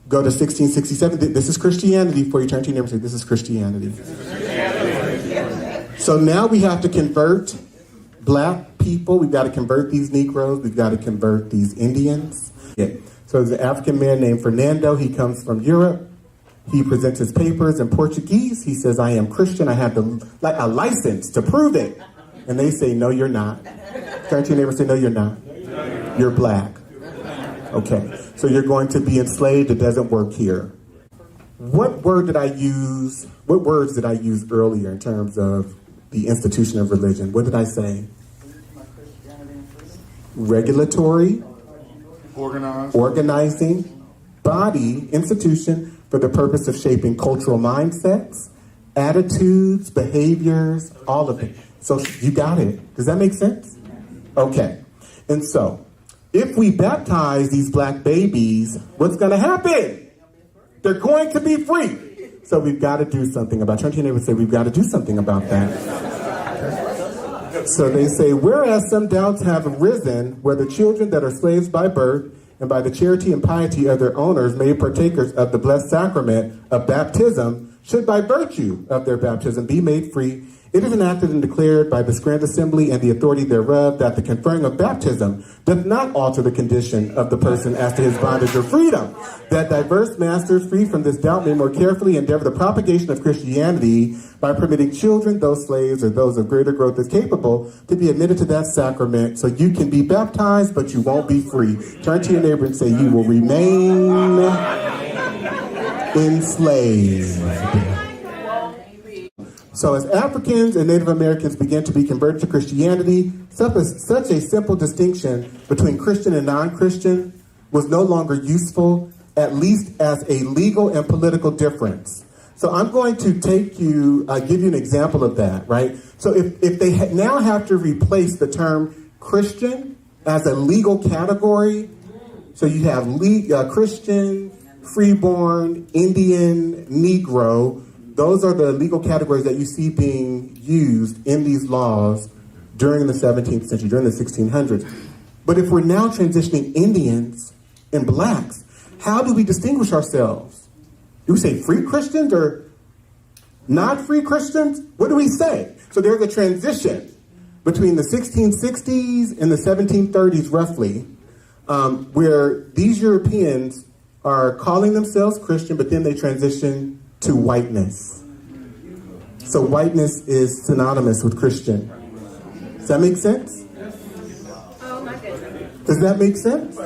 Go to 1667. This is Christianity. Before you turn to your neighbor and say, this is Christianity. So now we have to convert black people. We've got to convert these Negroes. We've got to convert these Indians. Yeah. So there's an African man named Fernando. He comes from Europe. He presents his papers in Portuguese. He says, I am Christian. I have a license to prove it. And they say, no, you're not. Turn to your neighbor and say, no, you're not. You're black. Okay. So you're going to be enslaved. It doesn't work here. What words did I use earlier in terms of the institution of religion? What did I say? Regulatory, organizing, body, institution, for the purpose of shaping cultural mindsets, attitudes, behaviors, all of it. So you got it. Does that make sense? Okay. And so, if we baptize these black babies, what's going to happen? They're going to be free. So we've got to do something about it. Turn to your neighbor and say, we've got to do something about that. So they say, whereas some doubts have arisen whether children that are slaves by birth and by the charity and piety of their owners made partakers of the blessed sacrament of baptism should by virtue of their baptism be made free, it is enacted and declared by this grand assembly and the authority thereof that the conferring of baptism doth not alter the condition of the person as to his bondage or freedom, that diverse masters free from this doubt may more carefully endeavor the propagation of Christianity by permitting children, those slaves or those of greater growth as capable, to be admitted to that sacrament, so you can be baptized, but you won't be free. Turn to your neighbor and say, you will remain enslaved. So as Africans and Native Americans began to be converted to Christianity, such a simple distinction between Christian and non-Christian was no longer useful, at least as a legal and political difference. So I'm going to give you an example of that, right? So if they now have to replace the term Christian as a legal category, so you have Christian, freeborn, Indian, Negro. Those are the legal categories that you see being used in these laws during the 17th century, during the 1600s. But if we're now transitioning Indians and blacks, how do we distinguish ourselves? Do we say free Christians or not free Christians? What do we say? So there's a transition between the 1660s and the 1730s, roughly, where these Europeans are calling themselves Christian, but then they transition to whiteness. So whiteness is synonymous with Christian. Does that make sense? Oh my goodness. Does that make sense?